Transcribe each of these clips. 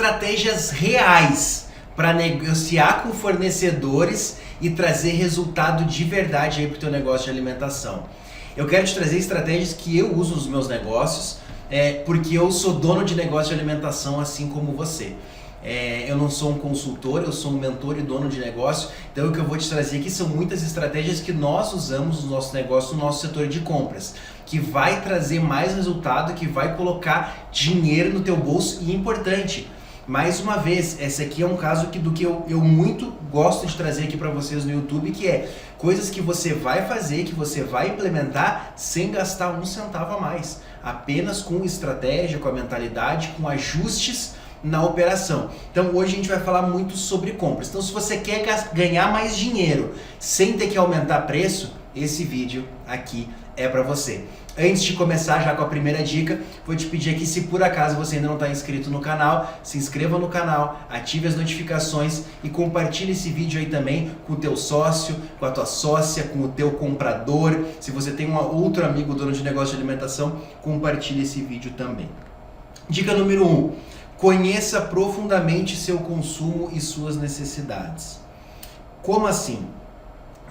estratégias reais para negociar com fornecedores e trazer resultado de verdade aí para o teu negócio de alimentação. Eu quero te trazer estratégias que eu uso nos meus negócios, porque eu sou dono de negócio de alimentação assim como você. Eu não sou um consultor, eu sou um mentor e dono de negócio, então o que eu vou te trazer aqui são muitas estratégias que nós usamos no nosso negócio, no nosso setor de compras, que vai trazer mais resultado, que vai colocar dinheiro no teu bolso. E importante, mais uma vez, esse aqui é um caso do que eu muito gosto de trazer aqui para vocês no YouTube, que é coisas que você vai fazer, que você vai implementar sem gastar um centavo a mais, apenas com estratégia, com a mentalidade, com ajustes na operação. Então hoje a gente vai falar muito sobre compras. Então se você quer ganhar mais dinheiro sem ter que aumentar preço, esse vídeo aqui é para você. Antes de começar já com a primeira dica, vou te pedir aqui, se por acaso você ainda não está inscrito no canal, se inscreva no canal, ative as notificações e compartilhe esse vídeo aí também com o teu sócio, com a tua sócia, com o teu comprador. Se você tem um outro amigo dono de negócio de alimentação, compartilhe esse vídeo também. Dica número 1. Conheça profundamente seu consumo e suas necessidades. Como assim?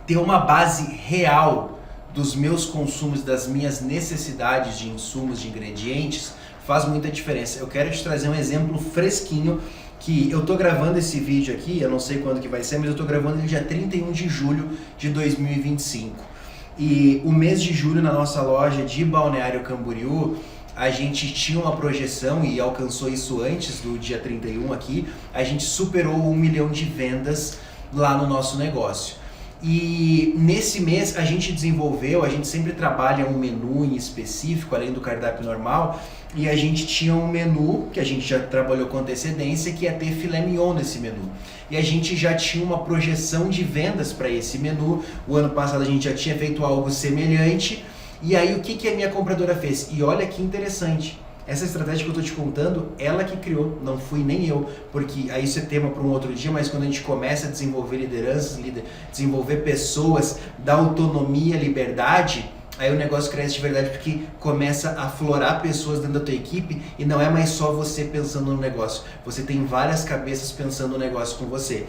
Ter uma base real dos meus consumos, das minhas necessidades de insumos, de ingredientes, faz muita diferença. Eu quero te trazer um exemplo fresquinho, que eu tô gravando esse vídeo aqui, eu não sei quando que vai ser, mas eu tô gravando ele dia 31 de julho de 2025. E o mês de julho na nossa loja de Balneário Camboriú, a gente tinha uma projeção e alcançou isso antes do dia 31 aqui, a gente superou 1 milhão de vendas lá no nosso negócio. E nesse mês a gente sempre trabalha um menu em específico, além do cardápio normal, e a gente tinha um menu que a gente já trabalhou com antecedência, que ia ter filé mignon nesse menu. E a gente já tinha uma projeção de vendas para esse menu, o ano passado a gente já tinha feito algo semelhante, e aí o que a minha compradora fez? E olha que interessante, essa estratégia que eu estou te contando, ela que criou, não fui nem eu, porque aí isso é tema para um outro dia, mas quando a gente começa a desenvolver lideranças, desenvolver pessoas, dar autonomia, liberdade, aí o negócio cresce de verdade, porque começa a aflorar pessoas dentro da tua equipe e não é mais só você pensando no negócio, você tem várias cabeças pensando no negócio com você.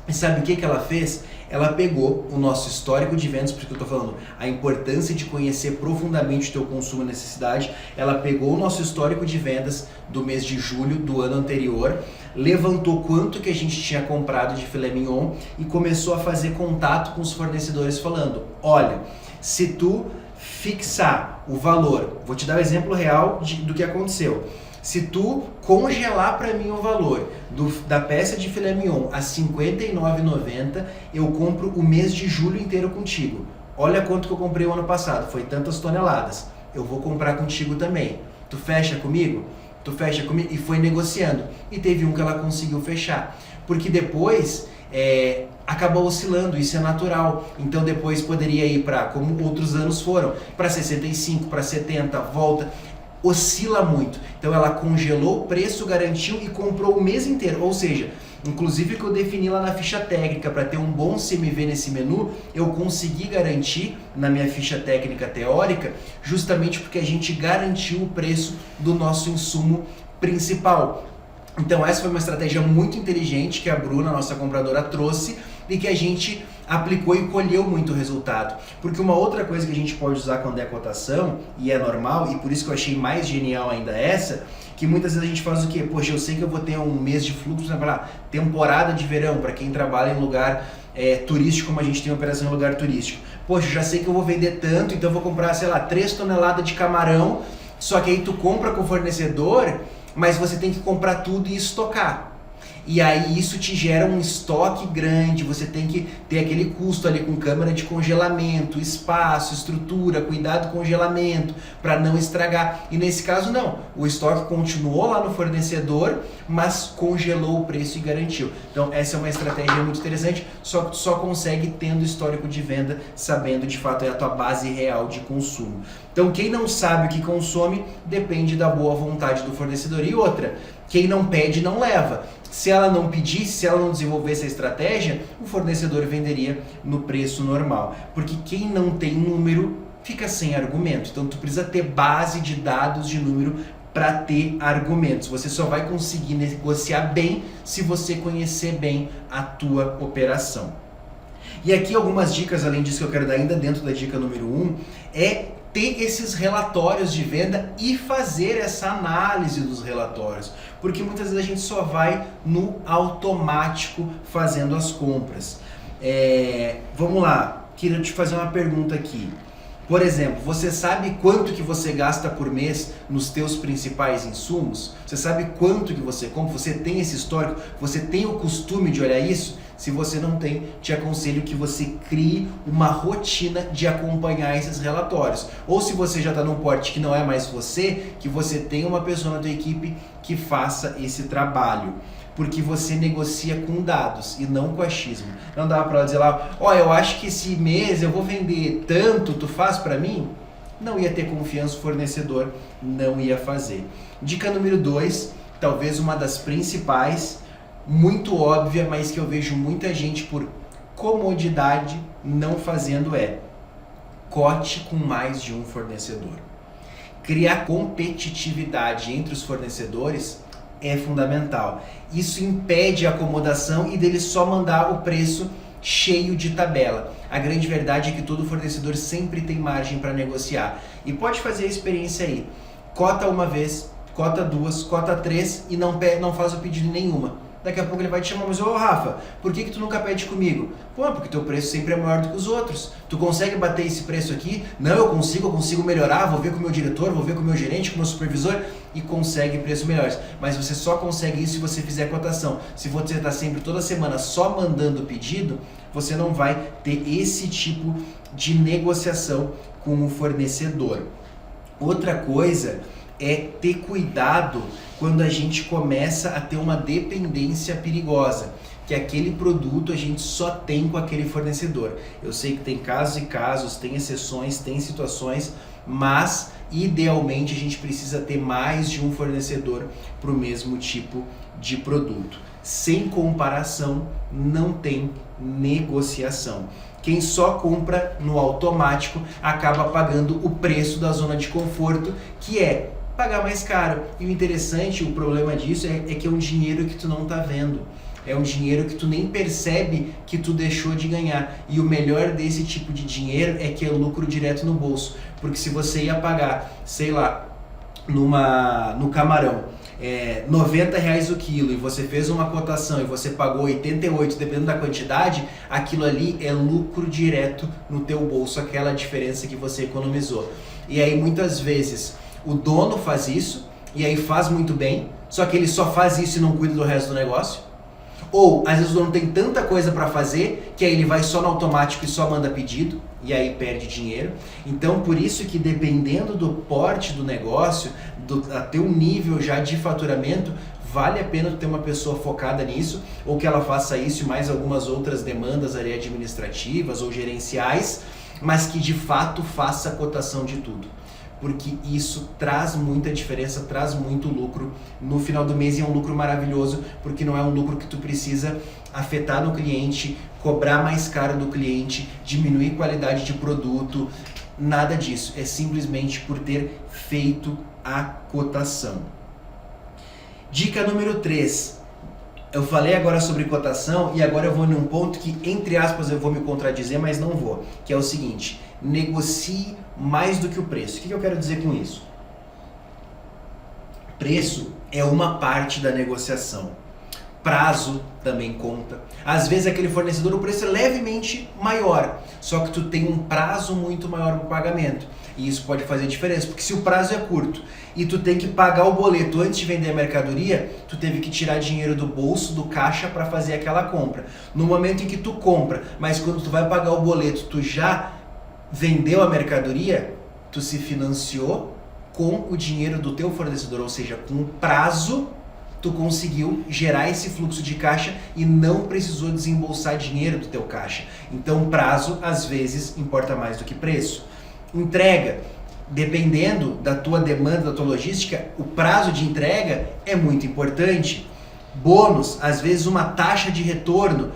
E sabe o que ela fez? Ela pegou o nosso histórico de vendas, porque eu estou falando a importância de conhecer profundamente o teu consumo e necessidade. Ela pegou o nosso histórico de vendas do mês de julho do ano anterior, levantou quanto que a gente tinha comprado de filé mignon e começou a fazer contato com os fornecedores falando, olha, se tu fixar o valor, vou te dar o exemplo real do que aconteceu. Se tu congelar para mim o valor da peça de filé mignon a R$ 59,90, eu compro o mês de julho inteiro contigo. Olha quanto que eu comprei o ano passado, foi tantas toneladas. Eu vou comprar contigo também. Tu fecha comigo? Tu fecha comigo? E foi negociando. E teve um que ela conseguiu fechar. Porque depois acabou oscilando, isso é natural. Então depois poderia ir para, como outros anos foram, para 65, para 70, volta. Oscila muito. Então ela congelou o preço, garantiu e comprou o mês inteiro. Ou seja, inclusive que eu defini lá na ficha técnica para ter um bom CMV nesse menu, eu consegui garantir na minha ficha técnica teórica, justamente porque a gente garantiu o preço do nosso insumo principal. Então essa foi uma estratégia muito inteligente que a Bruna, nossa compradora, trouxe e que a gente aplicou e colheu muito resultado. Porque uma outra coisa que a gente pode usar quando é cotação, e é normal, e por isso que eu achei mais genial ainda essa, que muitas vezes a gente faz o quê? Poxa, eu sei que eu vou ter um mês de fluxo, temporada de verão, para quem trabalha em lugar turístico, como a gente tem operação em lugar turístico. Poxa, já sei que eu vou vender tanto, então eu vou comprar, 3 toneladas de camarão, só que aí tu compra com o fornecedor, mas você tem que comprar tudo e estocar. E aí isso te gera um estoque grande, você tem que ter aquele custo ali com câmara de congelamento, espaço, estrutura, cuidado com congelamento, para não estragar. E nesse caso não, o estoque continuou lá no fornecedor, mas congelou o preço e garantiu. Então essa é uma estratégia muito interessante, só que tu só consegue tendo histórico de venda, sabendo de fato a tua base real de consumo. Então quem não sabe o que consome, depende da boa vontade do fornecedor. E outra, quem não pede não leva. Se ela não pedisse, se ela não desenvolvesse a estratégia, o fornecedor venderia no preço normal. Porque quem não tem número fica sem argumento. Então tu precisa ter base de dados de número para ter argumentos. Você só vai conseguir negociar bem se você conhecer bem a tua operação. E aqui algumas dicas, além disso, que eu quero dar ainda dentro da dica número 1, é ter esses relatórios de venda e fazer essa análise dos relatórios. Porque muitas vezes a gente só vai no automático fazendo as compras. Vamos lá, queria te fazer uma pergunta aqui. Por exemplo, você sabe quanto que você gasta por mês nos teus principais insumos? Você sabe quanto que você compra? Você tem esse histórico? Você tem o costume de olhar isso? Se você não tem, te aconselho que você crie uma rotina de acompanhar esses relatórios. Ou se você já está num porte que não é mais você, que você tenha uma pessoa na tua equipe que faça esse trabalho. Porque você negocia com dados e não com achismo. Não dá para dizer lá, eu acho que esse mês eu vou vender tanto, tu faz para mim? Não ia ter confiança, o fornecedor não ia fazer. Dica número 2, talvez uma das principais, muito óbvia, mas que eu vejo muita gente por comodidade não fazendo cote com mais de um fornecedor. Criar competitividade entre os fornecedores é fundamental. Isso impede a acomodação e dele só mandar o preço cheio de tabela. A grande verdade é que todo fornecedor sempre tem margem para negociar. E pode fazer a experiência aí. Cota uma vez, cota duas, cota três e não faz o pedido nenhuma. Daqui a pouco ele vai te chamar, mas Rafa, por que tu nunca pede comigo? Porque teu preço sempre é maior do que os outros. Tu consegue bater esse preço aqui? Não, eu consigo melhorar, vou ver com o meu diretor, vou ver com o meu gerente, com o meu supervisor e consegue preços melhores. Mas você só consegue isso se você fizer cotação. Se você está sempre, toda semana, só mandando pedido, você não vai ter esse tipo de negociação com o fornecedor. Outra coisa é ter cuidado quando a gente começa a ter uma dependência perigosa, que aquele produto a gente só tem com aquele fornecedor. Eu sei que tem casos e casos, tem exceções, tem situações, mas idealmente a gente precisa ter mais de um fornecedor para o mesmo tipo de produto. Sem comparação, não tem negociação. Quem só compra no automático acaba pagando o preço da zona de conforto, que é pagar mais caro. E o interessante, o problema disso é que é um dinheiro que tu não tá vendo. É um dinheiro que tu nem percebe que tu deixou de ganhar. E o melhor desse tipo de dinheiro é que é lucro direto no bolso. Porque se você ia pagar, sei lá, no camarão, R$90 o quilo e você fez uma cotação e você pagou 88, dependendo da quantidade, aquilo ali é lucro direto no teu bolso, aquela diferença que você economizou. E aí muitas vezes o dono faz isso e aí faz muito bem, só que ele só faz isso e não cuida do resto do negócio. Ou às vezes o dono tem tanta coisa para fazer que aí ele vai só no automático e só manda pedido e aí perde dinheiro. Então por isso que dependendo do porte do negócio, até o nível já de faturamento, vale a pena ter uma pessoa focada nisso, ou que ela faça isso e mais algumas outras demandas ali administrativas ou gerenciais, mas que de fato faça a cotação de tudo. Porque isso traz muita diferença, traz muito lucro no final do mês e é um lucro maravilhoso, porque não é um lucro que tu precisa afetar no cliente, cobrar mais caro do cliente, diminuir qualidade de produto, nada disso. É simplesmente por ter feito a cotação. Dica número 3. Eu falei agora sobre cotação e agora eu vou num ponto que, entre aspas, eu vou me contradizer, mas não vou, que é o seguinte: negocie mais do que o preço. O que eu quero dizer com isso? Preço é uma parte da negociação. Prazo também conta. Às vezes aquele fornecedor, o preço é levemente maior, só que tu tem um prazo muito maior para o pagamento. E isso pode fazer diferença, porque se o prazo é curto e tu tem que pagar o boleto antes de vender a mercadoria, tu teve que tirar dinheiro do bolso, do caixa para fazer aquela compra. No momento em que tu compra, mas quando tu vai pagar o boleto, tu já vendeu a mercadoria, tu se financiou com o dinheiro do teu fornecedor, ou seja, com o prazo, tu conseguiu gerar esse fluxo de caixa e não precisou desembolsar dinheiro do teu caixa. Então, prazo, às vezes, importa mais do que preço. Entrega, dependendo da tua demanda, da tua logística, o prazo de entrega é muito importante. Bônus, às vezes uma taxa de retorno,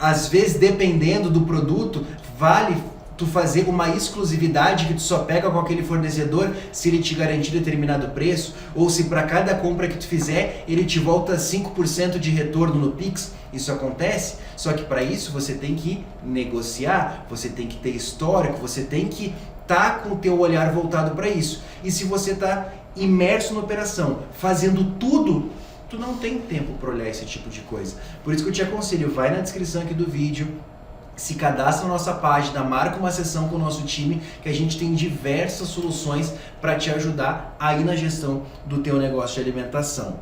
às vezes, dependendo do produto, vale tu fazer uma exclusividade que tu só pega com aquele fornecedor se ele te garantir determinado preço, ou se para cada compra que tu fizer ele te volta 5% de retorno no Pix. Isso acontece, só que para isso você tem que negociar, você tem que ter histórico, você tem que estar com o teu olhar voltado para isso. E se você está imerso na operação, fazendo tudo, tu não tem tempo para olhar esse tipo de coisa. Por isso que eu te aconselho, vai na descrição aqui do vídeo, se cadastra na nossa página, marca uma sessão com o nosso time, que a gente tem diversas soluções para te ajudar aí na gestão do teu negócio de alimentação.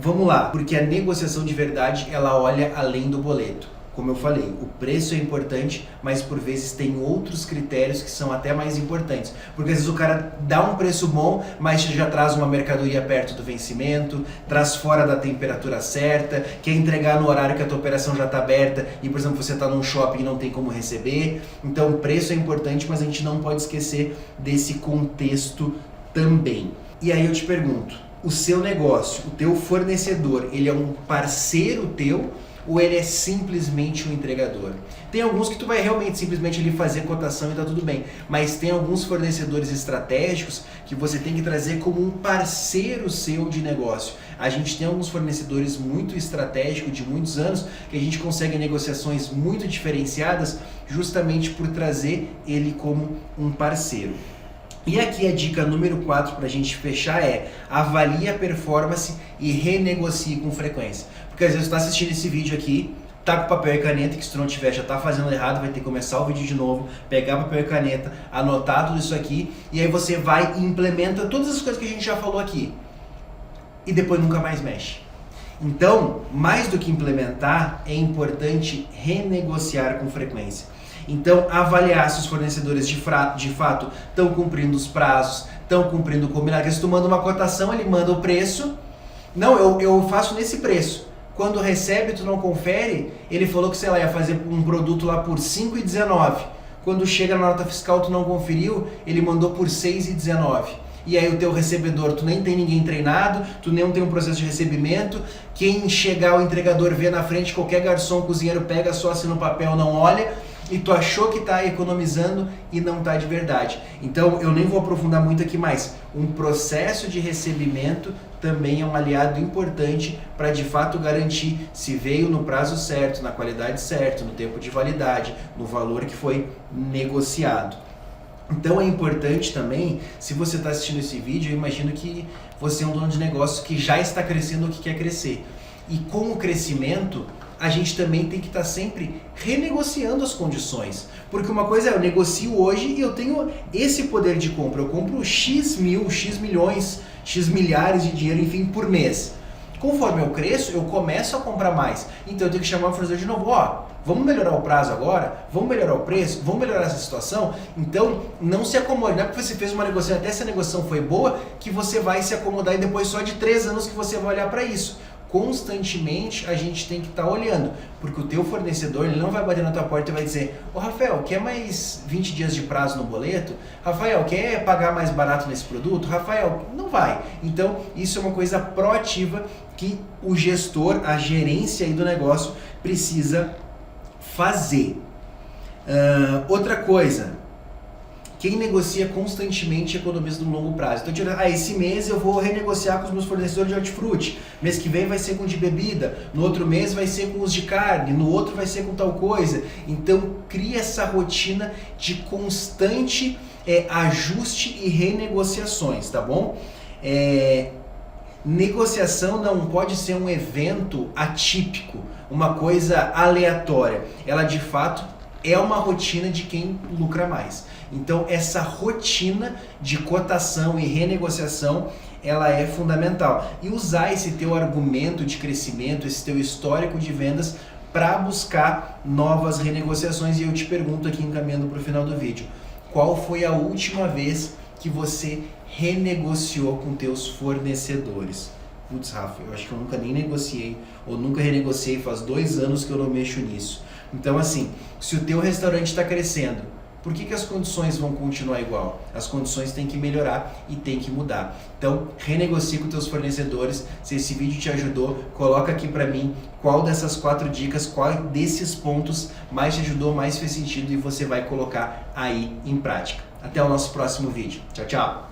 Vamos lá, porque a negociação de verdade, ela olha além do boleto. Como eu falei, o preço é importante, mas por vezes tem outros critérios que são até mais importantes. Porque às vezes o cara dá um preço bom, mas já traz uma mercadoria perto do vencimento, traz fora da temperatura certa, quer entregar no horário que a tua operação já está aberta e, por exemplo, você está num shopping e não tem como receber. Então o preço é importante, mas a gente não pode esquecer desse contexto também. E aí eu te pergunto, o seu negócio, o teu fornecedor, ele é um parceiro teu ou ele é simplesmente um entregador? Tem alguns que tu vai realmente simplesmente ali fazer cotação e tá tudo bem, mas tem alguns fornecedores estratégicos que você tem que trazer como um parceiro seu de negócio. A gente tem alguns fornecedores muito estratégicos de muitos anos que a gente consegue negociações muito diferenciadas justamente por trazer ele como um parceiro. E aqui a dica número 4 para a gente fechar é: avalie a performance e renegocie com frequência. Porque às vezes você está assistindo esse vídeo aqui, tá com papel e caneta, que se tu não tiver já tá fazendo errado, vai ter que começar o vídeo de novo, pegar papel e caneta, anotar tudo isso aqui, e aí você vai e implementa todas as coisas que a gente já falou aqui. E depois nunca mais mexe. Então, mais do que implementar, é importante renegociar com frequência. Então, avaliar se os fornecedores de fato estão cumprindo os prazos, estão cumprindo o combinado. Porque se tu manda uma cotação, ele manda o preço. Não, eu faço nesse preço. Quando recebe, tu não confere, ele falou que, sei lá, ia fazer um produto lá por R$ 5,19. Quando chega na nota fiscal, tu não conferiu, ele mandou por R$ 6,19. E aí o teu recebedor, tu nem tem ninguém treinado, tu nem tem um processo de recebimento, quem chegar o entregador vê na frente, qualquer garçom, cozinheiro pega, só assina no papel, não olha, e tu achou que está economizando e não está de verdade. Então eu nem vou aprofundar muito aqui mais. Um processo de recebimento também é um aliado importante para de fato garantir se veio no prazo certo, na qualidade certa, no tempo de validade, no valor que foi negociado. Então é importante também, se você está assistindo esse vídeo, eu imagino que você é um dono de negócio que já está crescendo ou que quer crescer. E com o crescimento, a gente também tem que estar sempre renegociando as condições. Porque uma coisa é, eu negocio hoje e eu tenho esse poder de compra. Eu compro X mil, X milhões, X milhares de dinheiro, enfim, por mês. Conforme eu cresço, eu começo a comprar mais. Então eu tenho que chamar o fornecedor de novo. Ó, vamos melhorar o prazo agora? Vamos melhorar o preço? Vamos melhorar essa situação? Então, não se acomode. Não é porque você fez uma negociação, até se a negociação foi boa, que você vai se acomodar e depois só de 3 anos que você vai olhar para isso. Constantemente a gente tem que estar olhando, porque o teu fornecedor ele não vai bater na tua porta e vai dizer: ô Rafael, quer mais 20 dias de prazo no boleto? Rafael, quer pagar mais barato nesse produto? Rafael, não vai. Então isso é uma coisa proativa que o gestor, a gerência aí do negócio precisa fazer. Outra coisa, quem negocia constantemente economiza no longo prazo. Então, esse mês eu vou renegociar com os meus fornecedores de hortifruti, mês que vem vai ser com de bebida, no outro mês vai ser com os de carne, no outro vai ser com tal coisa. Então, cria essa rotina de constante ajuste e renegociações, tá bom? Negociação não pode ser um evento atípico, uma coisa aleatória. Ela, de fato, é uma rotina de quem lucra mais. Então essa rotina de cotação e renegociação, ela é fundamental. E usar esse teu argumento de crescimento, esse teu histórico de vendas para buscar novas renegociações. E eu te pergunto aqui, encaminhando para o final do vídeo, qual foi a última vez que você renegociou com teus fornecedores? Putz, Rafa, eu acho que eu nunca nem negociei, ou nunca renegociei, faz 2 anos que eu não mexo nisso. Então assim, se o teu restaurante está crescendo, por que as condições vão continuar igual? As condições têm que melhorar e têm que mudar. Então, renegocie com teus fornecedores. Se esse vídeo te ajudou, coloca aqui para mim qual dessas 4 dicas, qual desses pontos mais te ajudou, mais fez sentido e você vai colocar aí em prática. Até o nosso próximo vídeo. Tchau, tchau!